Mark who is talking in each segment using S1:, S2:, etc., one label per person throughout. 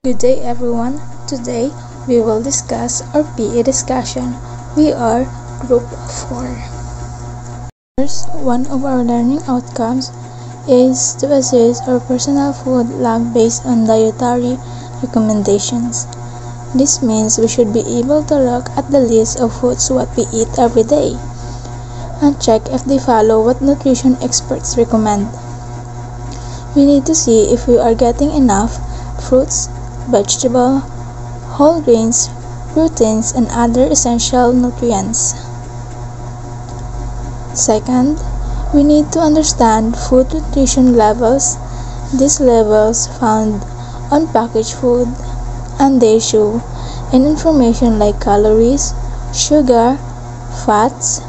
S1: Good day everyone. Today we will discuss our PE discussion. We are Group 4. First, one of our learning outcomes is to assess our personal food log based on dietary recommendations. This means we should be able to look at the list of foods what we eat every day and check if they follow what nutrition experts recommend. We need to see if we are getting enough fruits, vegetables, whole grains, proteins, and other essential nutrients. Second, we need to understand food nutrition levels. These levels found on packaged food, and they show in information like calories, sugar, fats,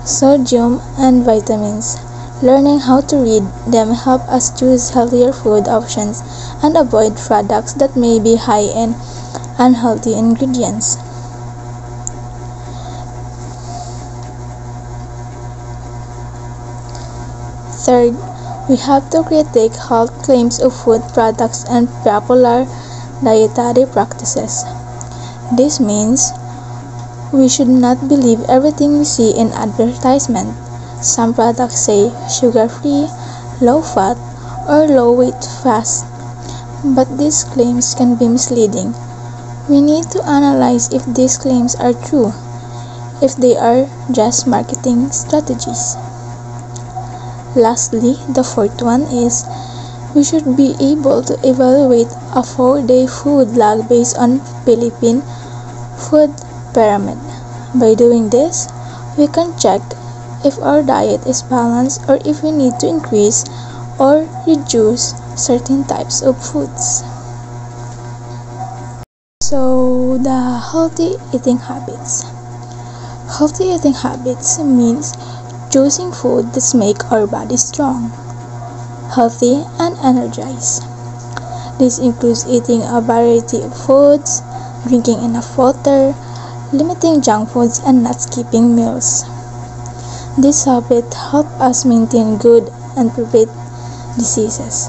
S1: sodium, and vitamins. Learning how to read them help us choose healthier food options and avoid products that may be high in unhealthy ingredients. Third, we have to critique health claims of food products and popular dietary practices. This means we should not believe everything we see in advertisement. Some products say sugar-free, low-fat, or low-weight fast, but these claims can be misleading. We need to analyze if these claims are true, if they are just marketing strategies. Lastly, the fourth one is we should be able to evaluate a 4-day food log based on Philippine Food Pyramid. By doing this, we can check if our diet is balanced or if we need to increase or reduce certain types of foods. So, the healthy eating habits. Healthy eating habits means choosing food that make our body strong, healthy, and energized. This includes eating a variety of foods, drinking enough water, limiting junk foods, and not skipping meals. This habit helps us maintain good and prevent diseases.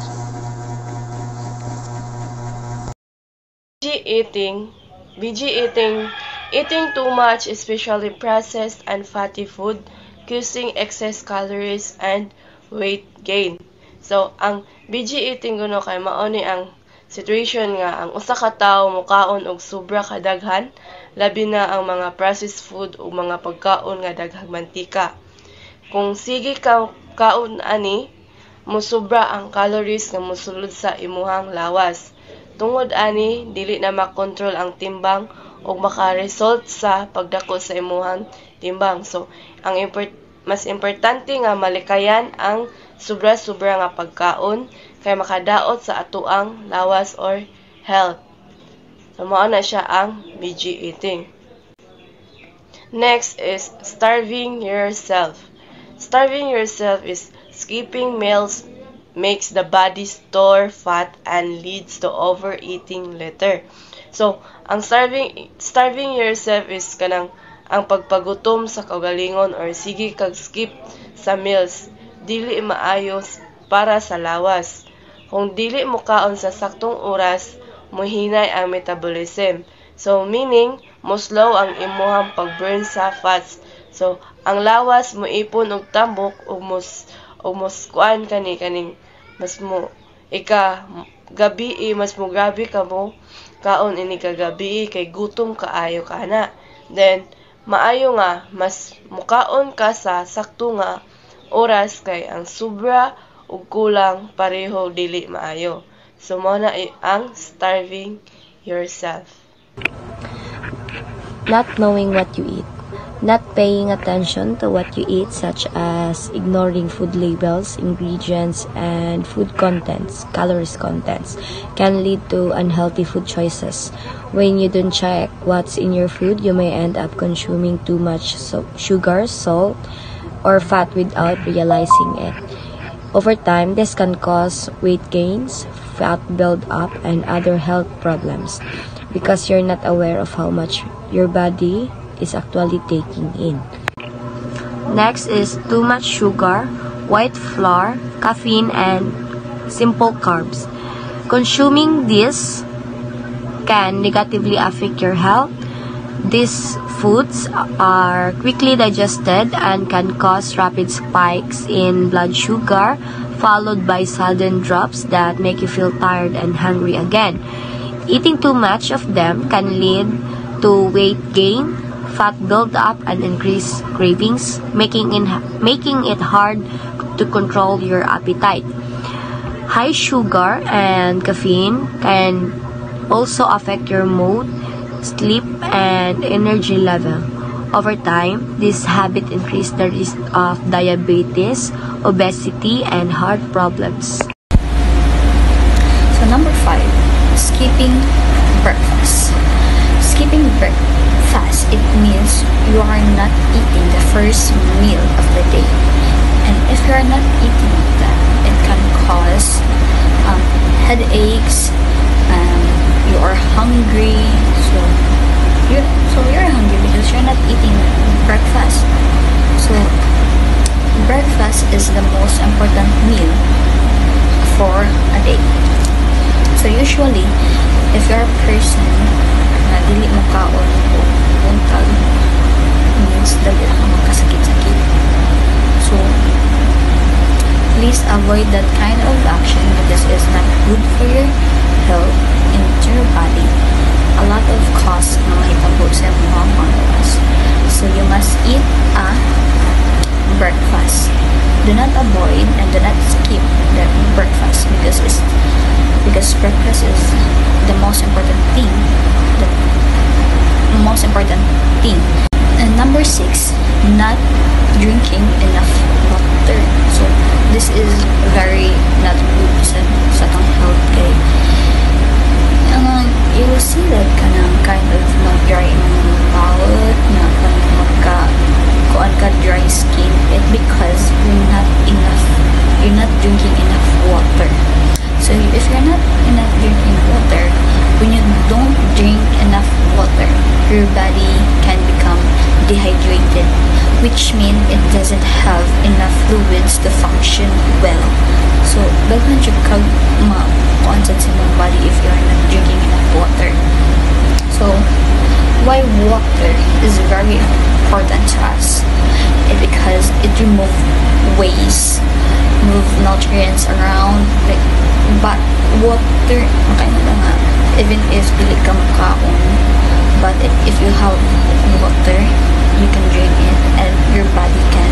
S2: Eating too much, especially processed and fatty food, causing excess calories and weight gain. So, ang BG eating kuno kay mao ni ang situation nga ang usa ka tawo mukaon og sobra kadaghan, labi na ang mga processed food o mga pagkaon nga daghang mantika. Kung sige ka kaon ani, mosobra ang calories nga mosulod sa imuhang lawas. Tungod ani, dili na makontrol ang timbang o maka-result sa pagdako sa imuhang timbang. So, ang mas importante nga malikayan ang sobra-sobra nga pagkaon kay makadaot sa atuang lawas or health. So, mao na siya ang BG eating. Next is starving yourself. Starving yourself is skipping meals makes the body store fat and leads to overeating later. So, ang starving yourself is kanang ang pagpagutom sa kaugalingon or sige kag skip sa meals. Dili maayo para sa lawas. Kung dili mo kaon sa saktong oras, mohinay ang metabolism. So, meaning, mo slow ang imuhang pag-burn sa fats. So, ang lawas mo ipon og tambok ug mos kuan kaning mas mo gabi mas mo grabe ka mo kaon ini kagabi kay gutom kaayo kana. Then maayo nga mas mukaon ka sa sakto nga oras kay ang sobra ug kulang pareho dili maayo. So mao na ang starving yourself.
S3: Not knowing what you eat. Not paying attention to what you eat, such as ignoring food labels, ingredients, and food contents, calories contents, can lead to unhealthy food choices. When you don't check what's in your food, you may end up consuming too much sugar, salt, or fat without realizing it. Over time, this can cause weight gains, fat buildup, and other health problems because you're not aware of how much your body is actually taking in. Next is too much sugar, white flour, caffeine, and simple carbs. Consuming this can negatively affect your health. These foods are quickly digested and can cause rapid spikes in blood sugar, followed by sudden drops that make you feel tired and hungry again. Eating too much of them can lead to weight gain, fat buildup, and increased cravings, making it hard to control your appetite. High sugar and caffeine can also affect your mood, sleep, and energy level. Over time, this habit increases the risk of diabetes, obesity, and heart problems.
S4: So number 5, skipping breakfast. Skipping breakfast, it means you are not eating the first meal of the day. And if you are not eating that, it can cause headaches, you are hungry, so you're hungry because you're not eating breakfast. So breakfast is the most important meal for a day. So usually, if you're a person na dili mo kaon o buntag, means dali ka magkasakit-sakit. So please avoid that kind of action because it's not good for your health and your body. A lot of costs na mahitabo sa mga followers. So you must eat a breakfast. Do not avoid and do not skip the breakfast because breakfast is the most important thing. The most important thing. And number 6, not drinking enough water. So this is very not good sa atong health kay you will see that kind of mag-dry in mouth na kuan ka dry skin because you're not drinking enough water. So if you're not enough drinking water, when you don't drink enough water, your body can become dehydrated, which means it doesn't have enough fluids to function well. So daghan jud kag ma-onset sa imong body if you're not drinking enough water. So why water is very important to us? Because it removes waste, move nutrients around, but water even if dili ka makaon, but if you have water, you can drink it and your body can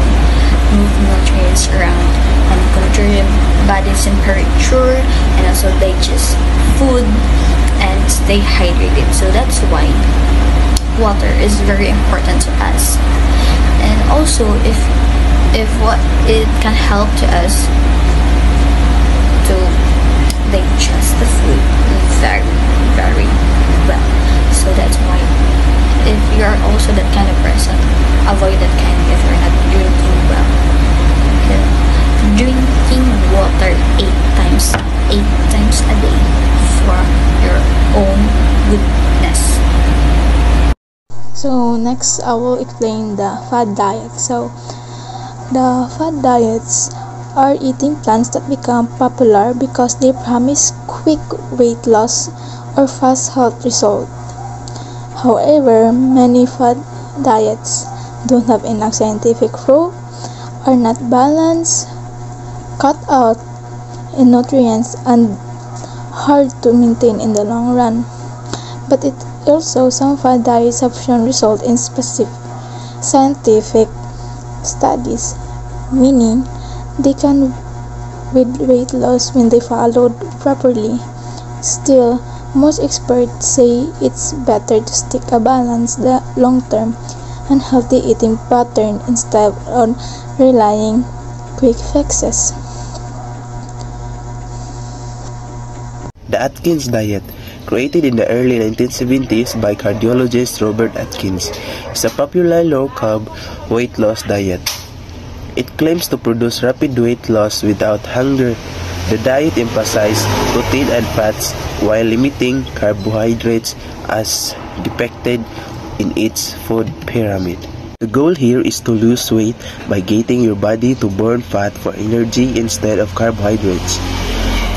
S4: move nutrients around and control your body's temperature and also digest food and stay hydrated. So that's why water is very important to us. And also if what it can help to us to digest the food very very well. So that's why if you're also that kind of person, avoid that kind if you're not drinking well. Drinking water 8 times a day for your own goodness.
S1: So next I will explain the fad diet. So the fad diets are eating plans that become popular because they promise quick weight loss or fast health results. However, many fad diets don't have enough scientific proof, are not balanced, cut out in nutrients, and hard to maintain in the long run. But it also some fad diets have shown result in specific scientific studies, meaning they can with weight loss when they followed properly. Still, most experts say it's better to stick a balanced, long-term, and healthy eating pattern instead of relying quick fixes.
S5: The Atkins diet, created in the early 1970s by cardiologist Robert Atkins, is a popular low-carb weight loss diet. It claims to produce rapid weight loss without hunger. The diet emphasizes protein and fats while limiting carbohydrates as depicted in its food pyramid. The goal here is to lose weight by getting your body to burn fat for energy instead of carbohydrates.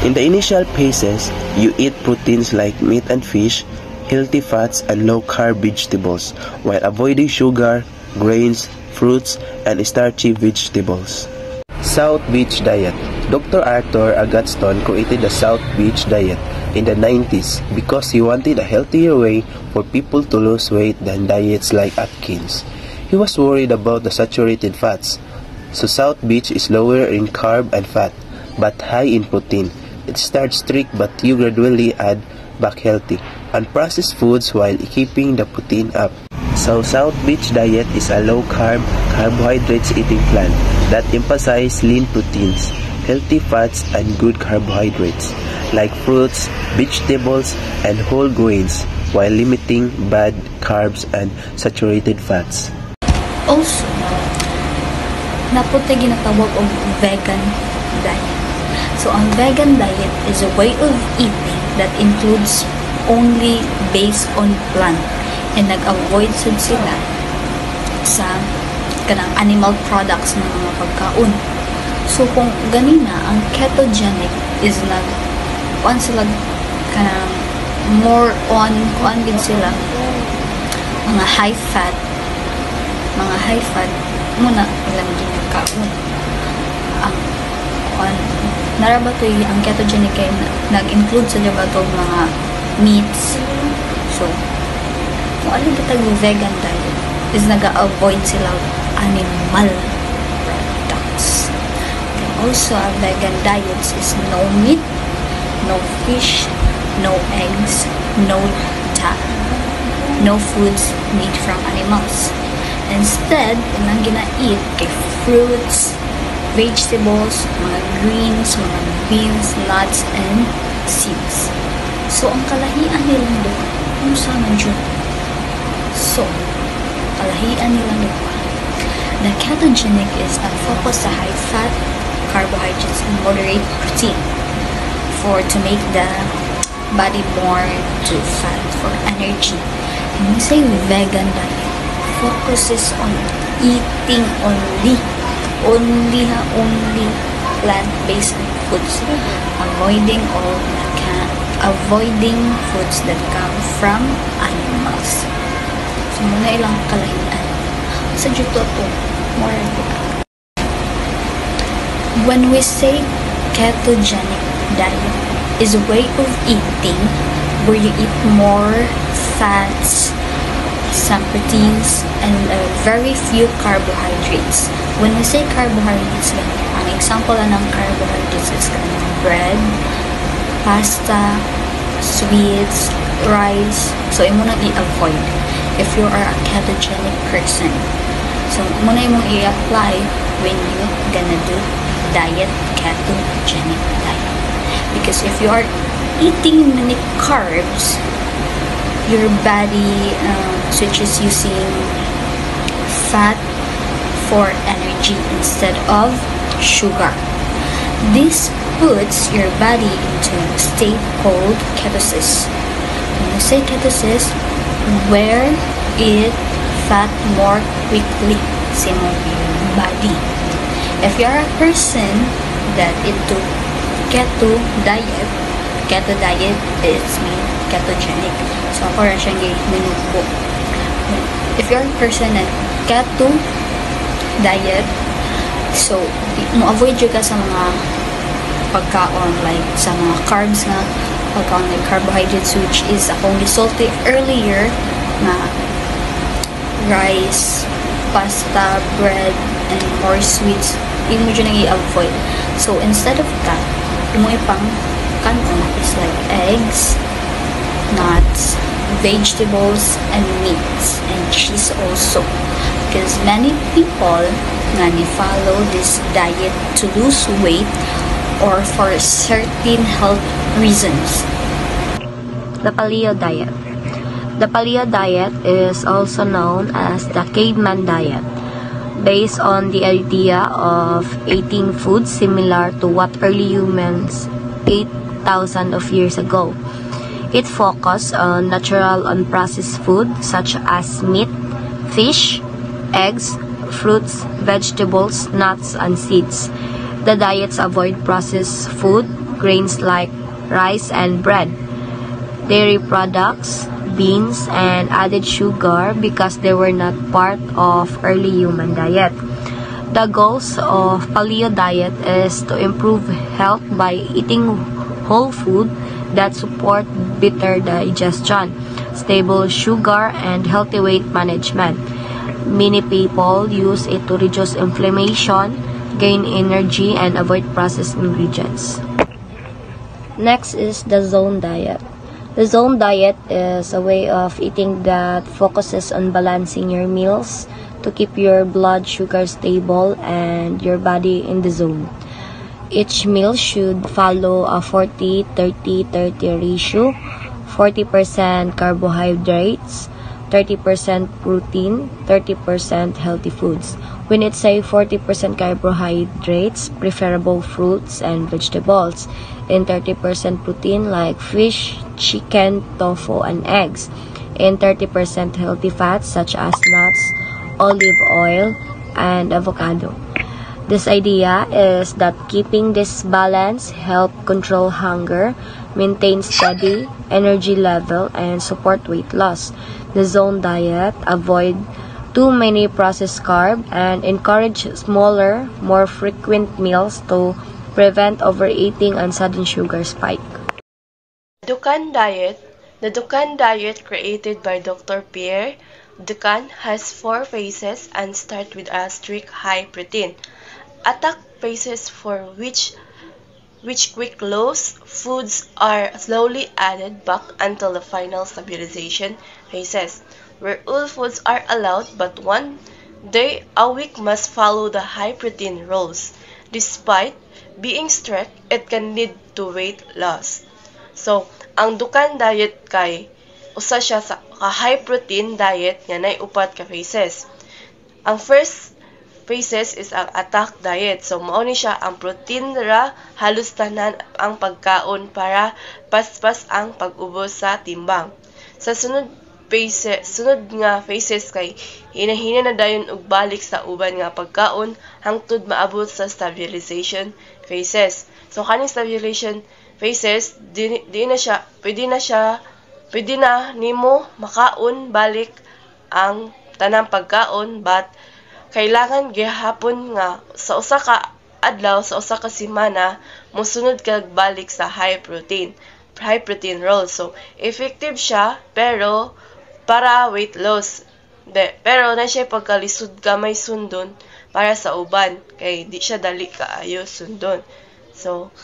S5: In the initial phases, you eat proteins like meat and fish, healthy fats, and low-carb vegetables, while avoiding sugar, grains, fruits, and starchy vegetables. South Beach Diet. Dr. Arthur Agatston created the South Beach Diet in the 90s because he wanted a healthier way for people to lose weight than diets like Atkins. He was worried about the saturated fats. So South Beach is lower in carb and fat, but high in protein. It starts strict but you gradually add back healthy, unprocessed foods while keeping the protein up. So South Beach Diet is a low-carb, carbohydrates eating plan that emphasizes lean proteins, healthy fats, and good carbohydrates like fruits, vegetables, and whole grains while limiting bad carbs and saturated fats.
S4: Also, napunta ginatawag og vegan diet. So, ang vegan diet is a way of eating that includes only based on plant and nag-avoid sila sa kanang animal products ng mga pagkaon. So, kung ganina, ang ketogenic is sila kanang more on din sila mga high fat muna ilang ginakaon. Narabatoy ang ketogenic ay nag-include sa labato mga meats. So, kung ano bitag vegan diet is nag-avoid sila animal products. And also, a vegan diet is no meat, no fish, no eggs, no foods made from animals. Instead, ilang gina-eat kay fruits, vegetables, mga greens, mga beans, nuts, and seeds. So, ang kalahian nilang doon, kung saan dyan? So, kalahian nilang doon. The ketogenic is a focus sa high fat, carbohydrates, and moderate protein to make the body burn to fat for energy. And we say vegan diet focuses on eating only plant-based foods, avoiding foods that come from animals. So, muna ilang kalahian. Sa dito to, more when we say ketogenic diet is a way of eating where you eat more fats, some proteins, and very few carbohydrates. When we say carbohydrates, ang example ng carbohydrates is bread, pasta, sweets, rice. So, imo nang i-avoid if you are a ketogenic person. So, muna imong i-apply when you gonna do ketogenic diet. Because if you are eating many carbs, your body switches using fat for energy instead of sugar. This puts your body into a state called ketosis. When you say ketosis, where it fat more quickly sa your body. If you are a person that into keto diet is mean ketogenic. So, ako rin siyang minupo. If you're a person na keto diet, so, mo-avoid yung ka sa mga pagkaon, like, sa mga carbs nga, pagkaon like carbohydrates, which is akong gisulti earlier na rice, pasta, bread, and more sweets, yung mo dyan i-avoid. So, instead of that, yung ipang kanon is like eggs, nuts, vegetables, and meats, and cheese also. Because many people follow this diet to lose weight or for certain health reasons.
S3: The Paleo Diet. The Paleo Diet is also known as the caveman diet, based on the idea of eating foods similar to what early humans ate thousands of years ago. It focused on natural unprocessed food such as meat, fish, eggs, fruits, vegetables, nuts, and seeds. The diets avoid processed food, grains like rice and bread, dairy products, beans, and added sugar because they were not part of early human diet. The goals of paleo diet is to improve health by eating whole food that support better digestion, stable sugar, and healthy weight management. Many people use it to reduce inflammation, gain energy, and avoid processed ingredients. Next is the zone diet. The zone diet is a way of eating that focuses on balancing your meals to keep your blood sugar stable and your body in the zone. Each meal should follow a 40-30-30 ratio, 40% carbohydrates, 30% protein, 30% healthy foods. When it's say 40% carbohydrates, preferable fruits and vegetables, and 30% protein like fish, chicken, tofu, and eggs, and 30% healthy fats such as nuts, olive oil, and avocado. This idea is that keeping this balance help control hunger, maintain steady energy level, and support weight loss. The zone diet avoid too many processed carbs and encourage smaller, more frequent meals to prevent overeating and sudden sugar spike.
S2: Dukan diet. The Dukan diet created by Dr. Pierre Dukan has 4 phases and start with a strict high protein attack phases for which quick loss foods are slowly added back until the final stabilization phases, where all foods are allowed but 1 day a week must follow the high protein rules. Despite being strict, it can lead to weight loss. So, ang Dukan diet kay usa siya sa high protein diet nga nay 4 ka phases. Ang first phases is ang attack diet. So, mao ni siya ang protein ra halos tanan ang pagkaon para paspas ang pag-ubos sa timbang. Sa sunod nga phases kay hinahina na dayon og balik sa uban nga pagkaon hangtod maabot sa stabilization phases. So, kaning stabilization phases pwede na nimo makaon balik ang tanang pagkaon but kailangan gihapon nga sa usa ka adlaw, sa usa ka semana mosunod kag balik sa high protein rule. So effective siya pero para weight loss. Pero na siya pagkalisod gamay sundon para sa uban kay di siya dali kaayo sundon. So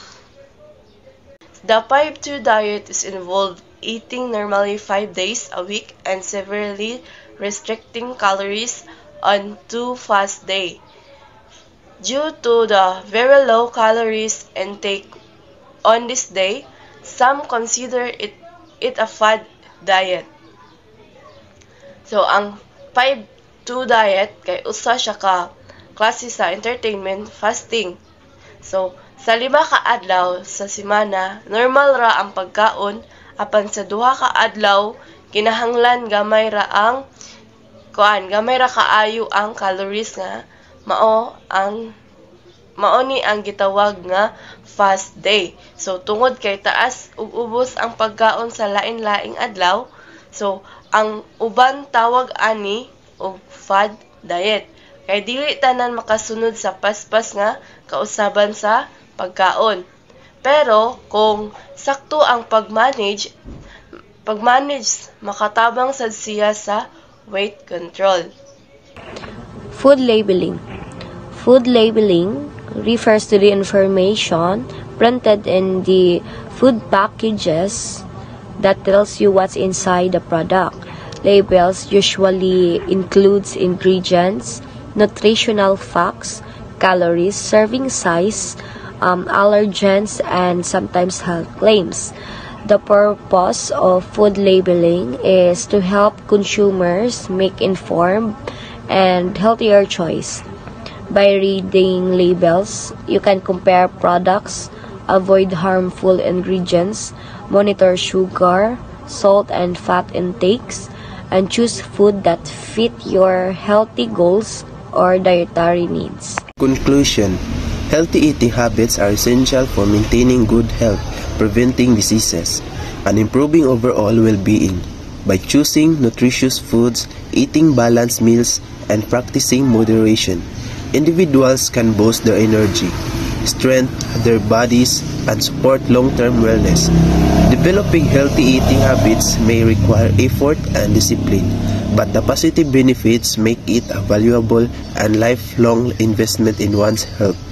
S2: the 5-2 diet is involved eating normally 5 days a week and severely restricting calories on 2 fast days. Due to the very low calories intake on this day, some consider it a fad diet. So, ang 5-2 diet kay usa siya ka klase sa entertainment fasting. So, sa 5 ka adlaw sa semana, normal ra ang pagkaon apan sa 2 ka adlaw kinahanglan gamay ra kaayo ang calories nga mao ni ang gitawag nga fast day. So tungod kay taas ug ubos ang pagkaon sa lain-laing adlaw, so ang uban tawag ani og fad diet. Kay dili tanan makasunod sa paspas nga kausaban sa pagkaon. Pero kung sakto ang pagmanage makatabang sad siya sa weight control.
S3: Food labeling. Food labeling refers to the information printed in the food packages that tells you what's inside the product. Labels usually includes ingredients, nutritional facts, calories, serving size, allergens, and sometimes health claims. The purpose of food labeling is to help consumers make informed and healthier choice. By reading labels, you can compare products, avoid harmful ingredients, monitor sugar, salt, and fat intakes, and choose food that fit your healthy goals or dietary needs.
S5: Conclusion: healthy eating habits are essential for maintaining good health, preventing diseases, and improving overall well-being. by choosing nutritious foods, eating balanced meals, and practicing moderation. Individuals can boost their energy, strengthen their bodies, and support long-term wellness. Developing healthy eating habits may require effort and discipline, but the positive benefits make it a valuable and lifelong investment in one's health.